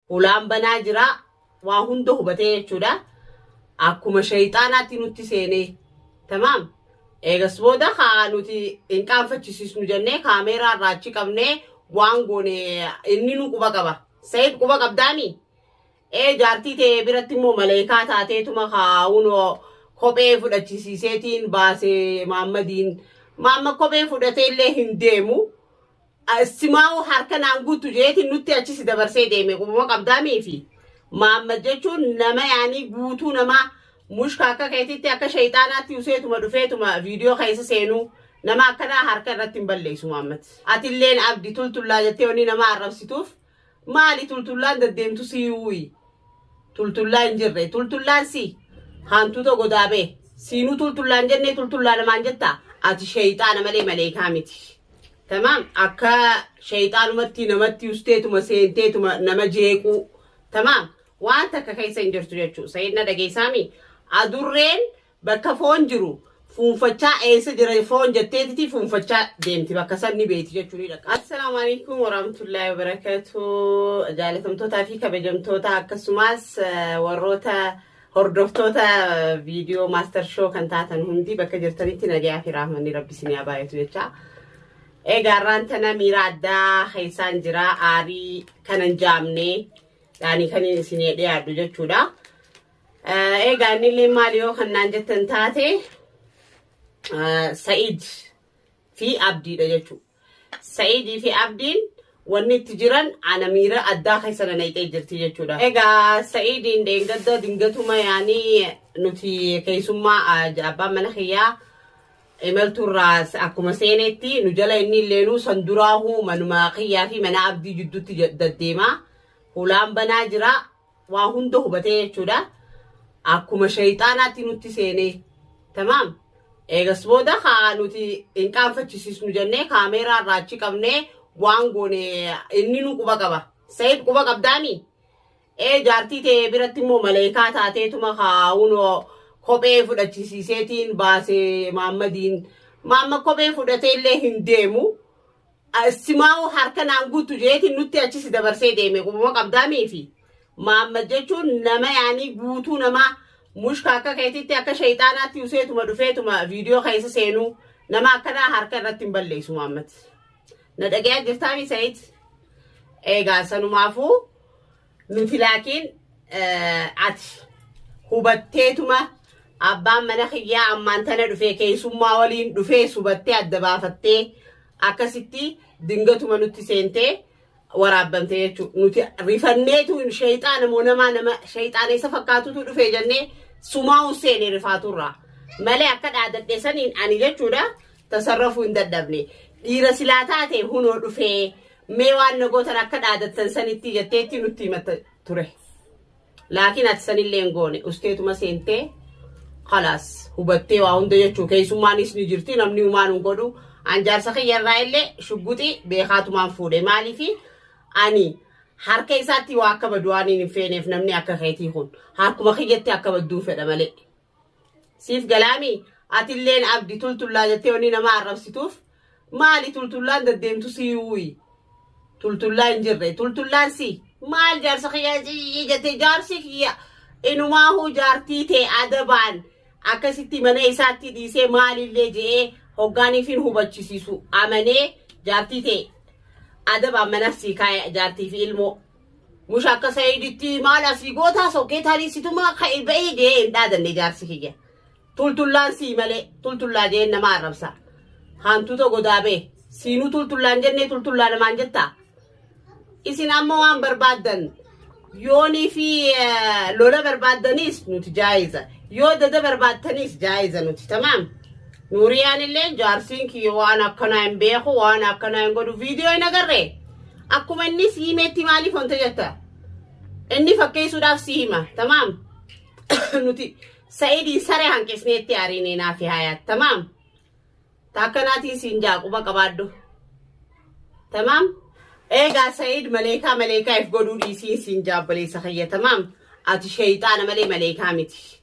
Hulaan banaa jira waa hunda hubatee jechuudha. Akkuma shayxaanaatti nutti seenee. Tamaam. Eegas booda haa nuti hin qaanfachiisnu jennee kaameeraa irraa achi qabnee waan goone inni nu quba qaba. Sayid quba qabdaami. Jaartii ta'e biratti immoo maleekaa taateetuma haa'uunoo kophee fudhachisiiseetiin baasee Mahammad kophee fudhatee illee hin deemu. Simaa'u harka naan guutu jeetiin nutti achisi dabarsee deeme qubuma qabdaamii fi Mahammad jechuun nama yaanii guutuu namaa mushka akka keetitti akka shayxaanaatti useetuma dhufeetuma viidiyoo keessa seenuu nama akkanaa harka irratti hin balleessu Mahammad. Atilleen abdi tultullaa jettee wanni nama arrabsituuf maali tultullaan deddeemtu siiyuuyi. Tultullaa hin jirre tultullaan si hantuuta godaabee siinuu tultullaan jennee tultullaa namaan jetta ati shayxaana malee maleekaa miti. Tamam akka shayxaanumatti namatti usteetuma seenteetuma nama jeequu. Tamam waan takka keessa hin jirtu jechuu sayidna dhageessaami. Adurreen bakka foon jiru fuunfachaa eessa jira foon jetteetiti fuunfachaa deemti bakka sanni beeti jechuudha dhaqa. Assalaamu alaykum warahmatullahi wabarakatuh. Jaalatamtootaa fi kabajamtoota akkasumas warroota hordoftoota viidiyoo maaster shoo kan taatan hundi bakka jirtanitti nagayaa fi rahmanni rabbi isinii haa baay'atu jecha. Eegarraan tana miira addaa keessaan jira aarii kanan jaamne yaani kan isin dhiyaadhu jechuudha. Eegaan illee maaliyoo kannaan jettan taate Sa'iid fi Abdiidha jechuudha. Sa'iidii fi Abdiin wanni itti jiran ana miira addaa keessan naqee jirti jechuudha. Egaa Sa'iidiin deengadda dingatuma yaani nuti keessummaa abbaan mana kiyyaa imalturraas akkuma seenetti nu jala inni illeenuu sanduraahu manuma kiyyaa fi mana Abdii jidduutti deddeema. Hulaan banaa jira waa hunda hubatee jechuudha. Akkuma shayxaanaatti nutti seenee. Tamaam. Eegas booda haa nuti hin qaanfachiisnu jennee kaameeraa irraa achi qabnee waan goone inni nu quba qaba. Sayid quba qabdaami. Jaartii ta'e biratti immoo maleekaa taateetuma haa'uunoo kophee fudhachisiiseetiin baasee Mahammad kophee fudhatee illee hin deemu. Simaa'u harka naan guutu jeetiin nutti achisi dabarsee deeme qubuma qabdaamii fi Mahammad jechuun nama yaanii guutuu namaa mushka akka keetitti akka shayxaanaatti useetuma dhufeetuma viidiyoo keessa seenuu nama akkanaa harka irratti hin balleessu Mahammad. Na dhagayaa jirtaami Sayid. Eegaa sanumaafuu nuti laakiin ati hubatteetuma abbaan mana kiyyaa ammaan tana dhufee keessummaa waliin dhufee subattee adda baafattee akkasitti dingatuma nutti seentee waraabamtee jechuudha. Nuti rifanneetu shayxaana moo nama shayxaaneessa fakkaatutu dhufee jennee sumaa seenee rifaaturraa malee akka dhaadadhee saniin ani jechuudha tasarrafuu hin dadhabne. Dhiira silaa taate hunoo dhufee mee waan nagootan akka dhaadattan sanitti jetteetti nutti himatta ture. Laakiin ati sanillee hin goone usteetuma seentee khalaas hubattee waa hunda jechuu keessummaanis ni jirti namni humaan hin godhu. Anjaarsa kiyyarraa illee shugguxi beekaatumaan fuudhe maaliifi ani harka isaatti waa akka badu waan hin feeneef namni akka keetii kun harkuma kiyyatti akka badduu fedha malee. Siif galaami atilleen abdi tultullaa jettee wanni nama arrabsituuf maali tultullaan deddeemtu siiyuuyi. Tultullaa hin jirre tultullaan si maal jaarsa kiyyaa jettee jaarsi kiyya inumaahu jaartii ta'e adabaan akkasitti mana isaatti dhiisee maalillee je'ee hoggaaniifin hubachisiisu amanee jaartii ta'e adabaan manafsii kaaya jaartii fi ilmoo musha akka Sa'iiditti maal asii gootaa sokkee taanisiituma ka'e ba'ee je'ee hin dhaadanne jaarsi kiyya. Tultullaan sii malee tultullaa je'een nama arrabsa. Hantuuta godaabee siinuu tultullaan jennee tultullaa namaan jettaa. Isin amma waan barbaaddan yoonii fi lola barbaaddanis nuti jaayiza yoo dada barbaaddanis jaayiza nuti tamaam. Nuuriyaan illee jaarsiin kiyya waan akkanaa hin beeku waan akkanaa hin godhu viidiyoo hin agarree akkuma inni si himeetti maaliif wanta jetta inni fakkeessuudhaaf si hima tamaam. Nuti Sa'iidii saree hanqisneetti aariinee naaf hayaat tamaam. Takkanaatiin siin jaaquba qabaaddu tamaam. Eegaa Sa'iid maleekaa if godhuu dhiisiin siin jaabbaleessa kiyya tamaam. Ati shayxaana malee maleekaa miti.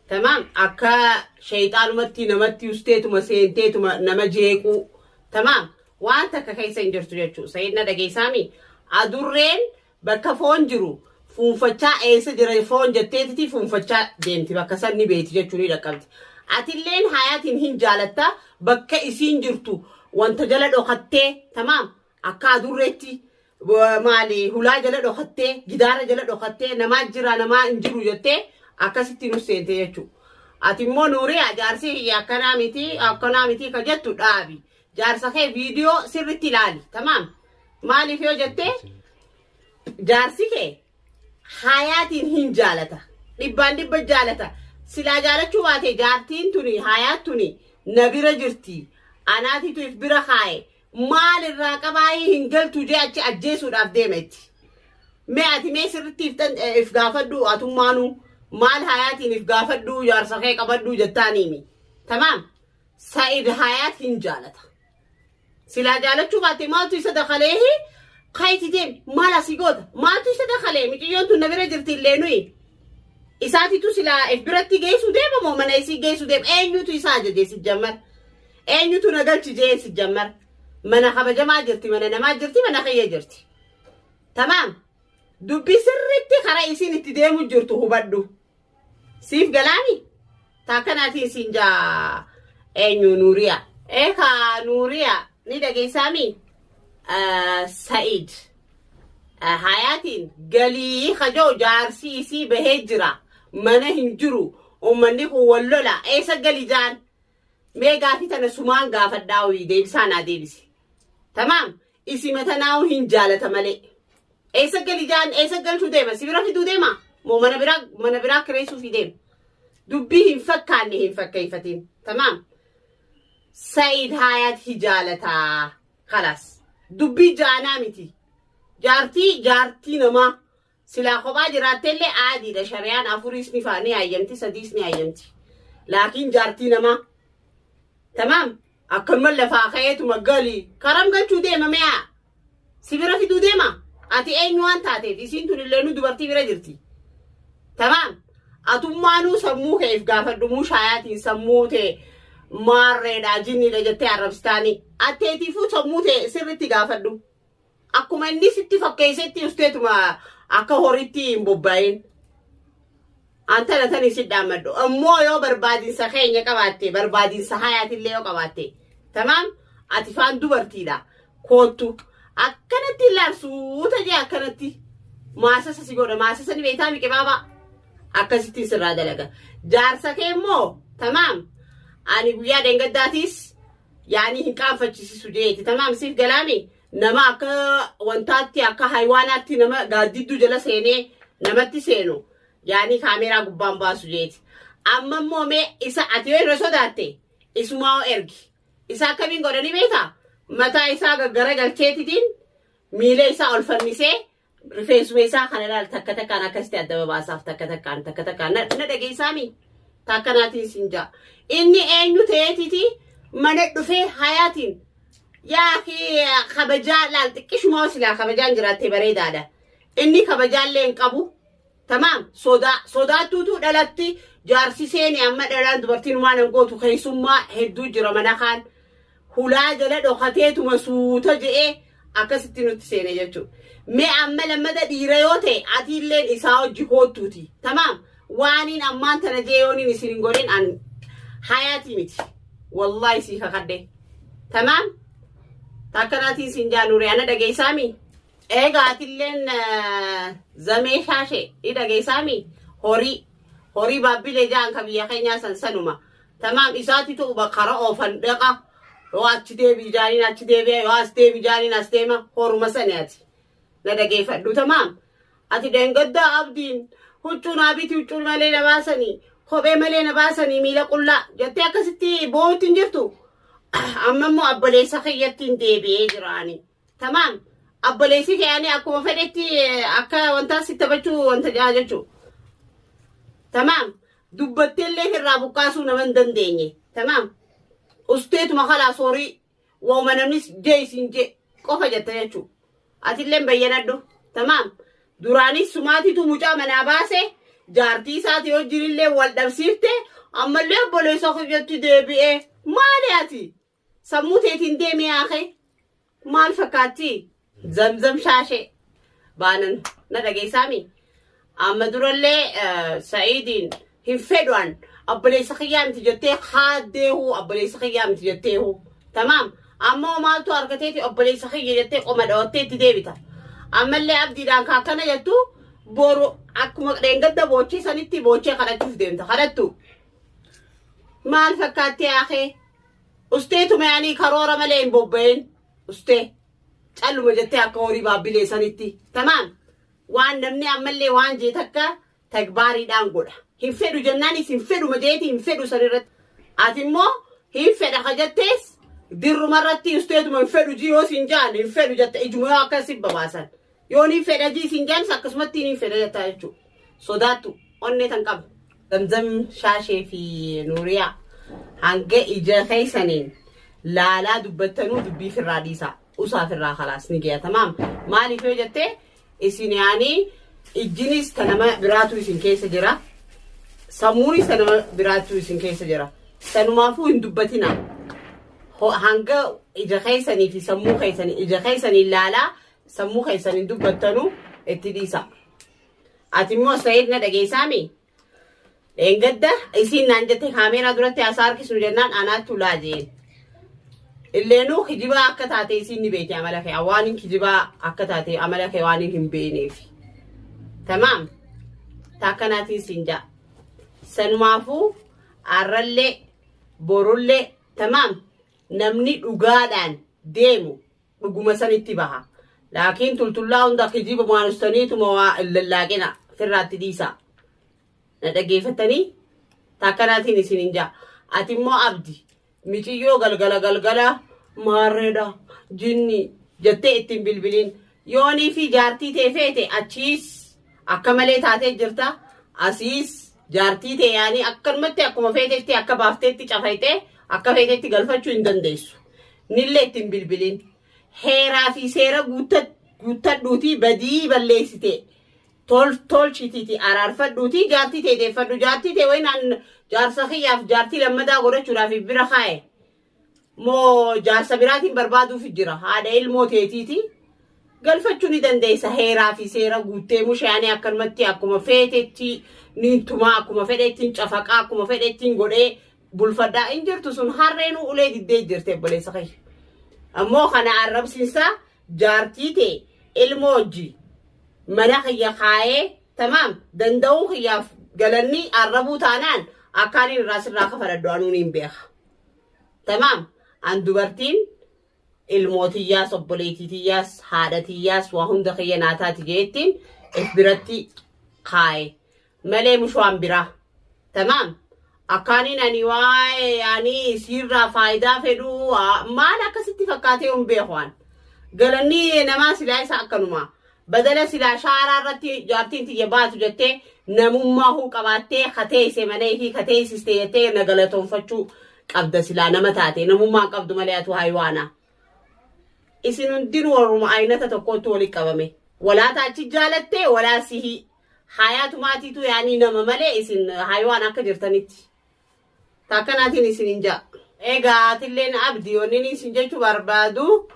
Tamam akka shayxaanumatti namatti usteetuma seenteetuma nama jeequu. Tamam waan takka keessa hin jirtu jechuu Sa'iid na dhageessaami. Adurreen bakka foon jiru fuunfachaa eessa jira foon jetteetiti fuunfachaa deemti bakka sanni beeti jechuun ni dhaqqabdi. Atilleen hayaatiin hin jaalatta bakka isiin jirtu wanta jala dhokattee tamaam akka adurreetti maali hulaa jala dhokattee gidaara jala dhokattee namaa jira namaa hin jiru jettee akkasitti nu seente jechuudha. Ati immoo Nuuriyaa jaarsi akkanaa miti ka jettu dhaabi. Jaarsa kee viidiyoo sirriitti ilaali tamaam. Maaliif yoo jettee jaarsi kee hayaatiin hin jaalata. Dhibbaan dhibba jaalata. Silaa jaalachuu baate jaartiin tuni hayaat tuni na bira jirti. Anaatitu if bira kaaye. Maal irraa qabaayii hin galtu jee achi ajjeesuudhaaf deemetti. Mee ati mee sirriitti if gaafadhu atummaanuu. Maal hayaatiin if gaafadhu jaarsa kee qabadhu jettaaniimi. Tamaam. Sa'id hayaat hin jaalata. Silaa jaalachuu baate maaltu isa dakaleehi kayti deem maal asii goota maaltu isa dakalee miciyyoon tun na bira jirti illee nuyi. Isaatitu silaa if biratti geessu deema moo mana isii geessu deema eenyutu isaa ajajee si jammar. Eenyutu na galchi jee si jammar. Mana kabajamaa jirti mana namaa jirti mana kiyya jirti. Tamaam. Dubbi sirriitti karaa isiin itti deemu jirtu hubadhu. Siif galaani taakanaatiin siin jaa eenyu Nuuriyaa. Eeka Nuuriyaa ni dhageessaami. Sa'id hayaatiin galii kajoo jaarsi isii bahee jira mana hin jiru ummanni kun wallola eessa gali jaan mee gaafii tana sumaan gaafadhaawii deebisaa naa deebisi. Tamaam isi matanaawu hin jaalata malee. Eessa gali jaan eessa galchuu deema si bira fiduu deema moo mana biraa kireessuu fi deema. Dubbii hin fakkaanne hin fakkeeffatiin. Tamaam. Sa'id hayaat hi jaalataa. Khalas. Dubbii jaanaa miti. Jaartii namaa. Silaa kophaa jiraattellee aadiidha. Shari'aan afuris ni faani hayyamti sadiis ni hayyamti. Laakiin jaartii namaa. Tamaam. Akkanuma lafaa ka'eetuma galii. Karam galchuu deema mi'a. Si bira fiduu deema. Ati eenyu waan taateef isiin tun illee nu dubartii bira jirti. Tamaam. Atummaanuu sammuu keef gaafadhu mushaayatiin sammuu ta'e maarreedhaa jinniidha jettee arrabsitaanii. Atteetiifuu sammuu ta'e sirriitti gaafadhu. Akkuma inni sitti fakkeessetti usteetuma akka horiitti hin bobba'in. Antana tanii si dhaammadhu. Ammoo yoo barbaadinsa keenya qabaatte barbaadinsa hayaatillee yoo qabaatte. Tamaam ati faan dubartiidha. Koottu. Akkanatti ilaarsuuta jee akkanatti. Maasasa si godha maasasa ni beektaa miqe baabaa. Akkasittiin sirraa dalaga. Jaarsa kee immoo tamaam. Ani guyyaa deengaddaatiis yaani hin qaanfachisiisu jeeti. Tamaam siif galaami. Nama akka wantaatti akka haywaanaatti nama gaaddiddu jala seenee namatti seenu. Yaani kaameraa gubbaan baasu jeeti. Amma immoo mee isa ati yoo irra sodaatte isumaa ergi. Isa akkamiin godhanii beektaa? Mataa isaa gaggara galcheetitiin miila isaa ol fannisee rifeensuma isaa kana ilaal takka takkaan akkasitti adda babaasaaf takka takkaan na dhageessaami takkanaatiin siin jaa. Inni eenyu ta'eetiti mana dhufee hayaatiin yaa kabajaa laal xiqqishumaa silaa kabajaan jiraattee bareedaadha. Inni kabajaallee hin qabu. Tamaam sodaattuutu dhalatti jaarsi seeni amma dhalaan dubartiin waan hin gootu keessummaa hedduu jira mana kaan. Hulaa jala dhokateetuma suuta je'ee akkasitti nutti seene jechuudha. Mee amma lammata dhiira yoo ta'e ati illeen isaa hojii koottuuti. Tamaam waaniin ammaan tana jee yooniin isin hin godhin an hayaatii miti. Wallaahi sii kakadde. Tamaam takkanaatiin siin jaa Nuuriyaa ana dhageessaami. Egaa ati illeen zamee shaashee ni dhageessaami. Horii baabbilee jaan ka biyya keenyaa sanuma. Tamaam isaatitu bakara oofan dhaqa. Yoo achi deebii jaaniin achi deebi'ee yoo as deebii jaaniin as deema horuma sani ati. Na dhageeffadhu tamaam. Ati deengaddaa abdiin huccuun abiti huccuun malee na baasanii kophee malee na baasanii miila qullaa jettee akkasitti boo'utti hin jirtu. Amma immoo abboleessa kiyyattiin deebi'ee jiraani. Tamaam. Abboleessi keeyyaanii akkuma fedhetti akka wanta si taphachuu wanta jaa jechuu. Tamaam. Dubbatteellee irraa buqqaasuu nama hin dandeenye. Tamaam. Usteetuma khalaas horii wooma namnis jee isin jee qofa jetta jechuudha. Atilleen bayyanadhu. Tamaam. Duraanis sumaatitu mucaa manaa baase jaartii isaati yoo jirillee wal dhabsiifte ammallee obboleessa kiyyatti deebi'ee maali ati? Sammuu teetiin deemee haake maal fakkaatti? Zamzam shaashee baanan na dhageessaami. أما درالي سعيدين هنفدوان أبلي سخيام تجتيه خاده أبلي سخيام تجتيه تمام أما ما تو أركتيتي أبلي سخي جتيه قمدوتي تديبتا أما اللي أبدي دان كاكنا جتو بورو أكما رنجد بوچي سنتي بوچي خرطوف ديمتا خرطو مال فكاتي يا أخي أستيتو يعني كرورة ملين بوبين أستي تقلوا مجتيه أكوري بابلي سنتي تمام وان نمني أملي وان جيتك تكباري دان قولا هنفدو جناني سنفدو مجيتي هنفدو سريرت أتمو هنفدو خجتيس ديرو مرتي استيتو منفدو جيو سنجان هنفدو جت إجمعا كسب بباسان يوني فدا جي سنجان ساكسمتي نفدا جتا يجو صداتو أني تنقب زمزم شاشي في نوريا هنگه إجا خيسانين لا دبتنو دبي في الراديسة أصا في الرا خلاص نجيا تمام مالي فيو جتي إسين يعني الجنس تنما براتو إسين كيس جرا سموني تنما براتو إسين كيس جرا تنما فو هندبتنا هنگا إجا خيساني في سمو خيساني إجا خيساني لالا سمو خيساني دبتنو اتديسا أتمو سيدنا دقي سامي إنجدة إسين نانجتي كاميرا دورتي أسار كسو جنان أنا تولاجين اللي نو خجبا أكتاتي سيني بيتي عملك أواني خجبا أكتاتي عملك أواني هم بيني في تمام تاكناتي سنجا سنوافو أرلي بورولي تمام نمني أغادان ديمو بقوم سنتي بها لكن تلتلا هندا خجبا موانستانيتو موا الللاقنا في الرات ديسا ندقيفتني تاكناتي نسنجا أتمو أبدي ميتيو غلغلا ماردا جني جتة اتم بالبلين يوني في جارتي تفيتي أتشيس أكملي تاتي جرتا أسيس جارتي تي يعني أكملتي أكما فيتي أكا بافتي تشافيتي أكا فيتي غلفة چوندن ديسو نيلي اتم بالبلين هيرا في سيرا غوتا دوتي بدي بليسيتي تول شيتي أرارفة دوتي جارتي تي فدو جارتي تي وين أن جار سخياف جارتي لما دا غورة چورا في برخاي مو جار سبراتي بربادو في جرا هذا الموت تيتي قال فتشوني دندي سهيرا في سيرا غوتي مش يعني أكرمتي أكما فيتي نينتما أكما فيتي نشافقا أكما فيتي نغوري بولفدا إنجرتو سن هارينو أولي دي جرتي بلي سخي أمو خانا عرب سنسا جارتي تي الموجي مناخ يخاي تمام دندو خياف قالني عربو تانان أكاني راس الراقة فردوانونين بيخ تمام عن دوبرتين الموتياس وبوليتيتياس حادتياس وهم دخياناتات جيتين إفبرتي خاي ملي مشوان برا تمام أكاني نانيواي يعني سير فايدة فدو ما لك ستي فكاتيهم بيخوان قالني نما سلاي ساكنوما بدل سلا شعر رتي جارتين تجبات جتة نموما هو كباتة خطي سمنه في خطي سستيته نقلتهم فتشو قبض سلا نمتاتي نموما قبض ملياتو هايوانا إسنون دين ورم عينة تقوتو لكبامي ولا تأتي جالته ولا سيه حياة ماتيتو يعني نم ملي إسن هايوانا كجرتنيت تاكناتي نسنجا إيجا تلين عبدي ونيني سنجتو بربادو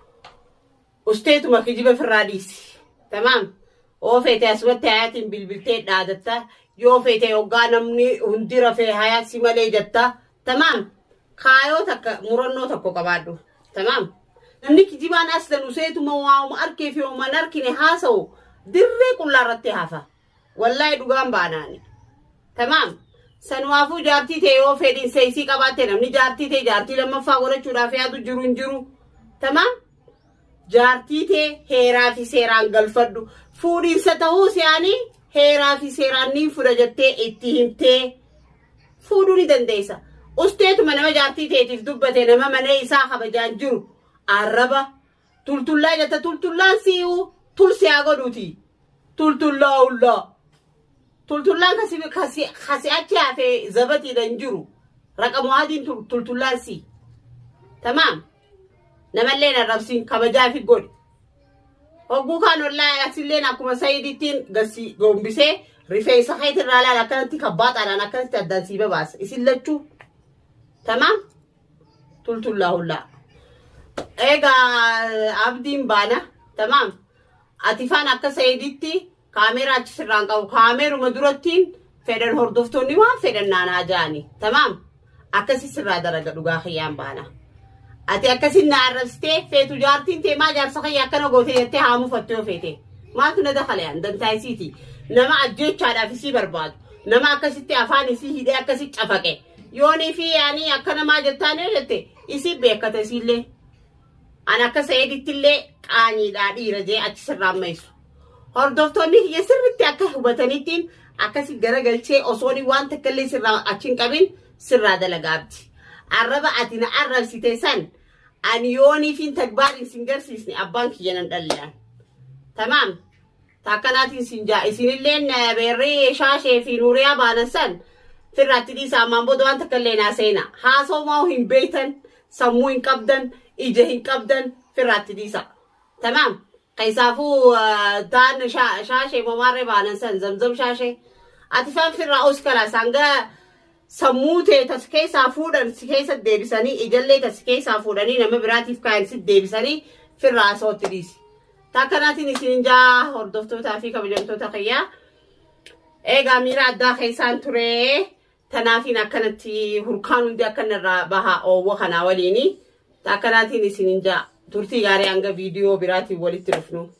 استيتو ما كجيبه في الراديس تمام او فيتي اسوت حياتين بالبلتين دادتا يو فيتي يوغانمني هنديرا في حيات سيمالي جتا تمام خايو تك مرنو تكو قبادو تمام نمني كجيبان اصلا وسيتو مواو اركي في وما نركني حاسو دري كل رتي حافا والله دوغان باناني تمام سنوافو جارتي تي يو فيدين سيسي قباتي نمني جارتي لما فاورا چورا فيادو جرون تمام جارتي تي هيرا في سيران غلفدو فورين ستهوس يعني هيرا في سيران ني فرجتي اتهمتي فودوني دنديسا استيت منما جارتي تي تفدبته نما منيسا خبجان جرو عربا تلتلا جتا تلتلا سيو تلسي اغدوتي تلتلا الله تلتلا خسي اتيا في زبتي دنجرو رقم واحد تلتلا سي تمام نملينا الربسين كبجا في قول وقو كان والله يكسلين أكما سيدتين قسي قوم بسي رفاي صحيت الرالا لكنتي كبات على نكنتي الدانسي بباس إسي لتشو تمام تلت الله إيقا عبدين بانا تمام أتفان أكا سيدتي كاميرا تسران قو كاميرا مدرتين فدن هردفتوني ما فدن نانا جاني تمام أكسي سر درجة دوغا خيام بانا أتي أكسي نعرستي في تجارتين تي ما جار سخي أكنا قوتي يتي هامو فتو فيتي ما تنا دخل يعني دن تايسيتي نما أجيت شادا في سي برباد نما أكسي تي أفاني سي هدي أكسي أفاكي يوني في يعني أكنا ما جتاني لتي إسي بيكا تسيلي أنا كسيدي تلي آني دادي رجي أتسرام ميسو هردفتوني يسرتي أكا هبتانيتين أكسي غرغلتي أصوني وان تكلي سرام أتشين كابين سر دلقابتي الربع أتينا عرب سيتيسان أن يوني فين تكبار سنجر سيسني أبانك ينان دليان تمام تاكناتي سنجا إسين اللين بيري شاشي في نوريا بانسان في الراتدي سامان بودوان تكلينا سينا حاسو ماوهن بيتن سموين قبدن إجهن قبدن في الراتدي سا تمام قيسافو دان شاشي مماري بانسان زمزم شاشي أتفهم في الرأوس كلا سانجا سموته تسكي سافودن سكي سد ديبساني إجلّي تسكي سافودني نما براتي فكاين سد ديبساني في الرأسوت تريس تاكناتي نسينجا هردفتو تافي كبجمتو تقيا إيغا ميرا أدى خيسان توري تنافي نكنتي هركانون دي أكن بها أو وخنا وليني تاكناتي نسينجا تورتي غاري أنغا فيديو براتي ولي ترفنو